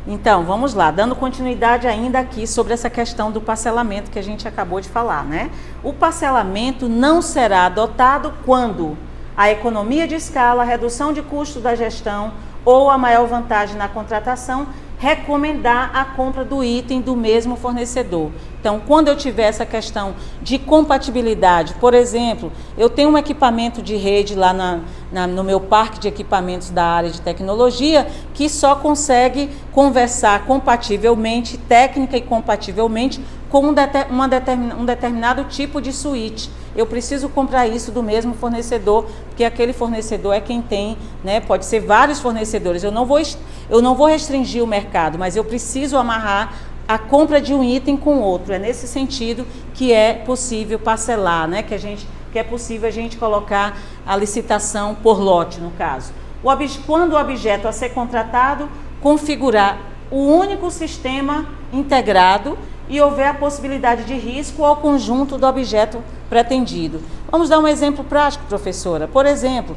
Então, vamos lá, dando continuidade ainda aqui sobre essa questão do parcelamento que a gente acabou de falar, né? O parcelamento não será adotado quando a economia de escala, a redução de custo da gestão ou a maior vantagem na contratação recomendar a compra do item do mesmo fornecedor. Então, quando eu tiver essa questão de compatibilidade, por exemplo, eu tenho um equipamento de rede lá no meu parque de equipamentos da área de tecnologia que só consegue conversar compativelmente, técnica e compativelmente, com um determinado tipo de switch. Eu preciso comprar isso do mesmo fornecedor, porque aquele fornecedor é quem tem, né? Pode ser vários fornecedores. Eu não vou restringir o mercado, mas eu preciso amarrar a compra de um item com outro. É nesse sentido que é possível parcelar, né? Que é possível a gente colocar a licitação por lote, no caso. Quando o objeto a ser contratado configurar o único sistema integrado e houver a possibilidade de risco ao conjunto do objeto pretendido. Vamos dar um exemplo prático, professora. Por exemplo,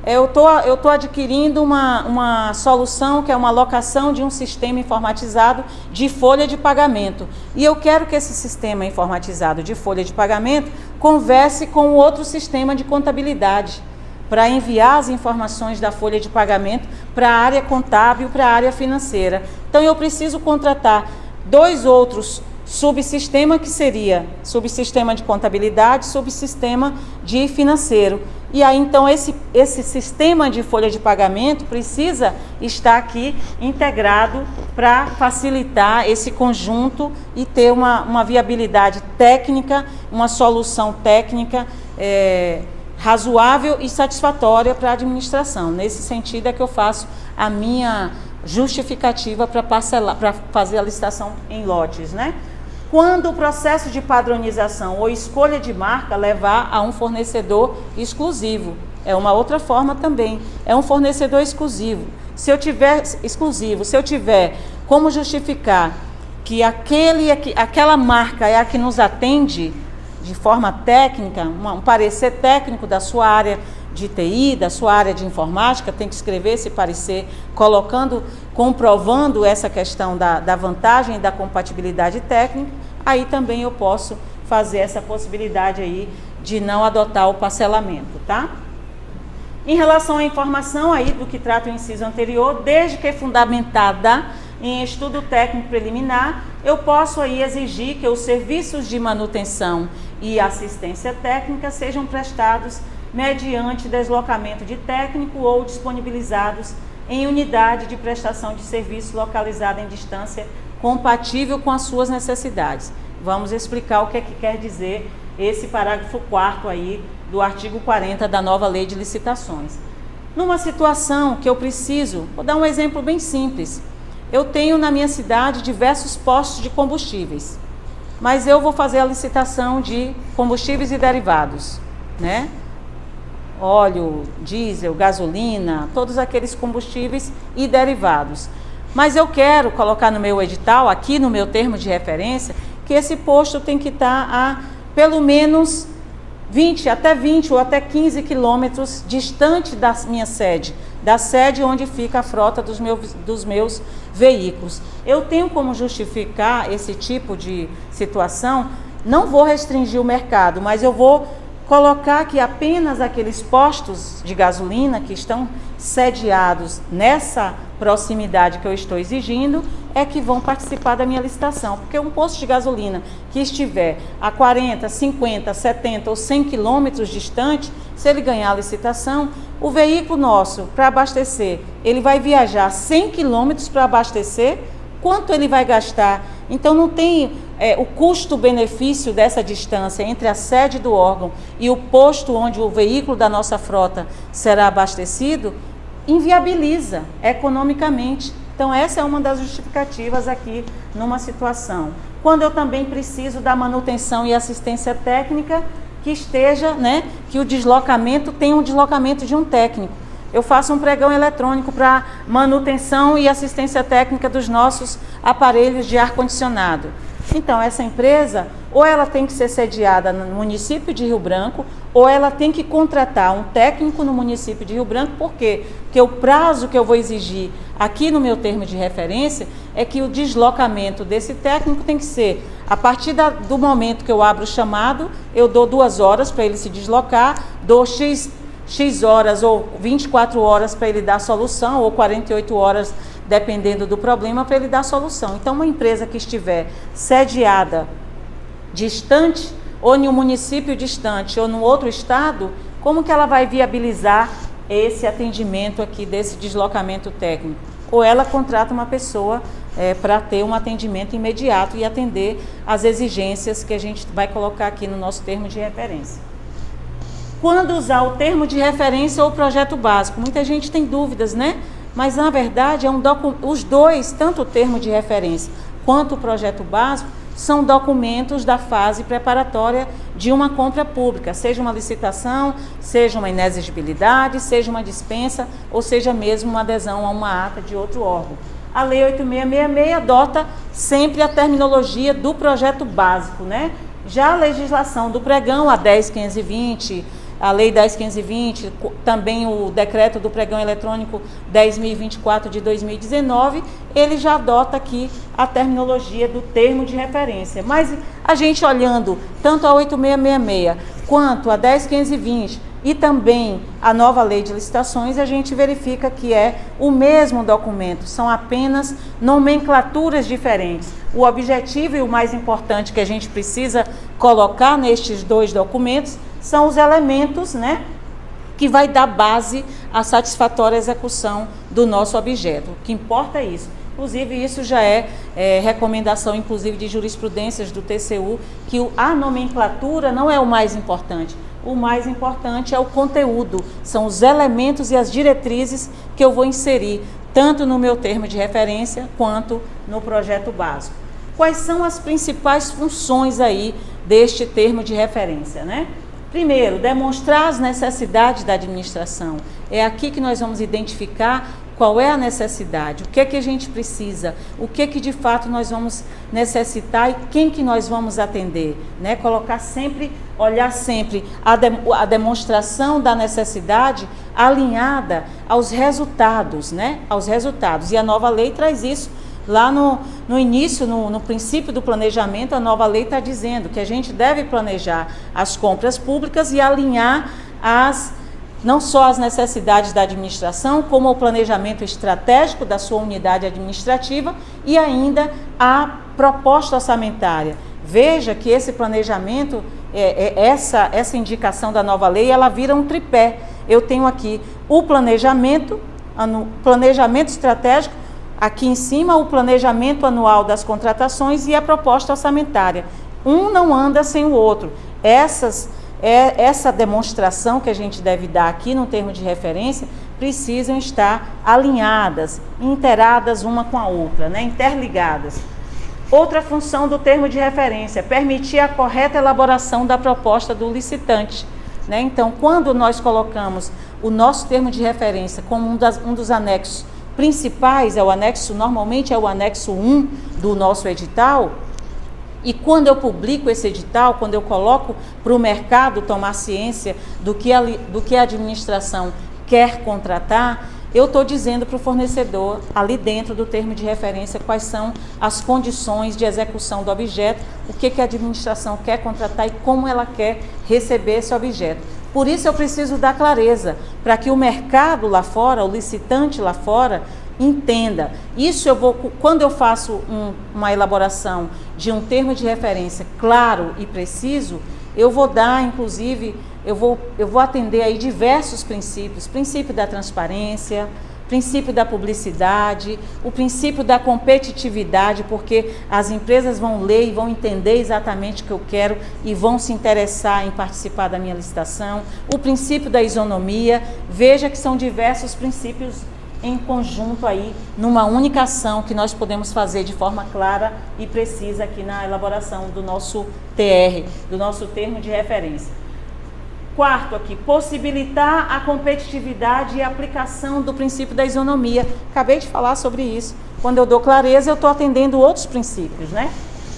eu estou adquirindo uma solução que é uma locação de um sistema informatizado de folha de pagamento. E eu quero que esse sistema informatizado de folha de pagamento converse com outro sistema de contabilidade para enviar as informações da folha de pagamento para a área contábil, para a área financeira. Então, eu preciso contratar 2 outros subsistemas, que seria subsistema de contabilidade, subsistema de financeiro. E aí, então, esse sistema de folha de pagamento precisa estar aqui integrado para facilitar esse conjunto e ter uma viabilidade técnica, uma solução técnica razoável e satisfatória para a administração. Nesse sentido é que eu faço a minha justificativa para parcelar, para fazer a licitação em lotes, né? Quando o processo de padronização ou escolha de marca levar a um fornecedor exclusivo, é uma outra forma também, é um fornecedor exclusivo. Se eu tiver como justificar que aquela marca é a que nos atende de forma técnica, um parecer técnico da sua área de TI, da sua área de informática, tem que escrever esse parecer comprovando essa questão da vantagem e da compatibilidade técnica, aí também eu posso fazer essa possibilidade aí de não adotar o parcelamento, tá? Em relação à informação aí do que trata o inciso anterior, desde que é fundamentada em estudo técnico preliminar, eu posso aí exigir que os serviços de manutenção e assistência técnica sejam prestados mediante deslocamento de técnico ou disponibilizados em unidade de prestação de serviço localizada em distância compatível com as suas necessidades. Vamos explicar o que é que quer dizer esse parágrafo 4º aí do artigo 40 da nova lei de licitações. Numa situação que eu preciso, vou dar um exemplo bem simples. Eu tenho na minha cidade diversos postos de combustíveis, mas eu vou fazer a licitação de combustíveis e derivados, né? Óleo, diesel, gasolina, todos aqueles combustíveis e derivados. Mas eu quero colocar no meu edital, aqui no meu termo de referência, que esse posto tem que estar a pelo menos 20 ou até 15 quilômetros distante da minha sede, da sede onde fica a frota dos meus veículos. Eu tenho como justificar esse tipo de situação, não vou restringir o mercado, mas eu vou colocar que apenas aqueles postos de gasolina que estão sediados nessa proximidade que eu estou exigindo é que vão participar da minha licitação, porque um posto de gasolina que estiver a 40, 50, 70 ou 100 quilômetros distante, se ele ganhar a licitação, o veículo nosso para abastecer, ele vai viajar 100 quilômetros para abastecer, quanto ele vai gastar? Então não tem o custo-benefício dessa distância entre a sede do órgão e o posto onde o veículo da nossa frota será abastecido, inviabiliza economicamente. Então essa é uma das justificativas aqui numa situação. Quando eu também preciso da manutenção e assistência técnica que esteja, né, que o deslocamento tenha um deslocamento de um técnico. Eu faço um pregão eletrônico para manutenção e assistência técnica dos nossos aparelhos de ar-condicionado. Então, essa empresa, ou ela tem que ser sediada no município de Rio Branco, ou ela tem que contratar um técnico no município de Rio Branco. Por quê? Porque o prazo que eu vou exigir aqui no meu termo de referência é que o deslocamento desse técnico tem que ser, a partir do momento que eu abro o chamado, eu dou 2 horas para ele se deslocar, dou X horas ou 24 horas para ele dar a solução, ou 48 horas, dependendo do problema, para ele dar a solução. Então, uma empresa que estiver sediada distante, ou em um município distante, ou num outro estado, como que ela vai viabilizar esse atendimento aqui, desse deslocamento técnico? Ou ela contrata uma pessoa para ter um atendimento imediato e atender às exigências que a gente vai colocar aqui no nosso termo de referência. Quando usar o termo de referência ou o projeto básico? Muita gente tem dúvidas, né? Mas, na verdade, os dois, tanto o termo de referência quanto o projeto básico, são documentos da fase preparatória de uma compra pública, seja uma licitação, seja uma inexigibilidade, seja uma dispensa, ou seja mesmo uma adesão a uma ata de outro órgão. A Lei 8666 adota sempre a terminologia do projeto básico, né? Já a legislação do pregão, a 10.520, a Lei 10.520, também o decreto do pregão eletrônico 10.024 de 2019, ele já adota aqui a terminologia do termo de referência. Mas a gente olhando tanto a 8666 quanto a 10.520 e também a nova Lei de Licitações, a gente verifica que é o mesmo documento, são apenas nomenclaturas diferentes. O objetivo e o mais importante que a gente precisa colocar nestes dois documentos são os elementos, né, que vai dar base à satisfatória execução do nosso objeto. O que importa é isso. Inclusive, isso já é recomendação, inclusive, de jurisprudências do TCU, que a nomenclatura não é o mais importante. O mais importante é o conteúdo, são os elementos e as diretrizes que eu vou inserir, tanto no meu termo de referência, quanto no projeto básico. Quais são as principais funções aí deste termo de referência, né? Primeiro, demonstrar as necessidades da administração. É aqui que nós vamos identificar qual é a necessidade, o que é que a gente precisa, o que é que de fato nós vamos necessitar e quem que nós vamos atender, né? Colocar sempre, olhar sempre a demonstração da necessidade alinhada aos resultados, né? Aos resultados. E a nova lei traz isso. Lá no início, no princípio do planejamento, a nova lei está dizendo que a gente deve planejar as compras públicas e alinhar não só as necessidades da administração, como o planejamento estratégico da sua unidade administrativa e ainda a proposta orçamentária. Veja que esse planejamento, essa indicação da nova lei, ela vira um tripé. Eu tenho aqui o planejamento estratégico, aqui em cima o planejamento anual das contratações e a proposta orçamentária. Um não anda sem o outro. Essa demonstração que a gente deve dar aqui no termo de referência precisam estar alinhadas, inteiradas uma com a outra, né? Interligadas. Outra função do termo de referência, permitir a correta elaboração da proposta do licitante, né? Então, quando nós colocamos o nosso termo de referência como um dos anexos principais, normalmente é o anexo 1 do nosso edital, e quando eu publico esse edital, quando eu coloco para o mercado tomar ciência do que a administração quer contratar, eu estou dizendo para o fornecedor, ali dentro do termo de referência, quais são as condições de execução do objeto, o que a administração quer contratar e como ela quer receber esse objeto. Por isso eu preciso dar clareza, para que o mercado lá fora, o licitante lá fora, entenda. Isso quando eu faço uma elaboração de um termo de referência claro e preciso, eu vou dar, inclusive, eu vou atender aí diversos princípios, princípio da transparência, princípio da publicidade, o princípio da competitividade, porque as empresas vão ler e vão entender exatamente o que eu quero e vão se interessar em participar da minha licitação, o princípio da isonomia. Veja que são diversos princípios em conjunto aí, numa única ação que nós podemos fazer de forma clara e precisa aqui na elaboração do nosso TR, do nosso termo de referência. Quarto aqui, possibilitar a competitividade e a aplicação do princípio da isonomia. Acabei de falar sobre isso. Quando eu dou clareza, eu estou atendendo outros princípios, né?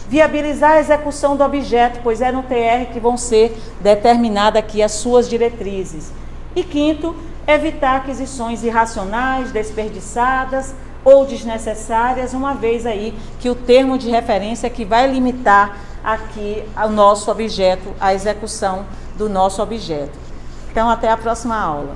Viabilizar a execução do objeto, pois é no TR que vão ser determinadas aqui as suas diretrizes. E quinto, evitar aquisições irracionais, desperdiçadas ou desnecessárias, uma vez aí que o termo de referência que vai limitar aqui o nosso objeto, a execução do nosso objeto. Então, até a próxima aula.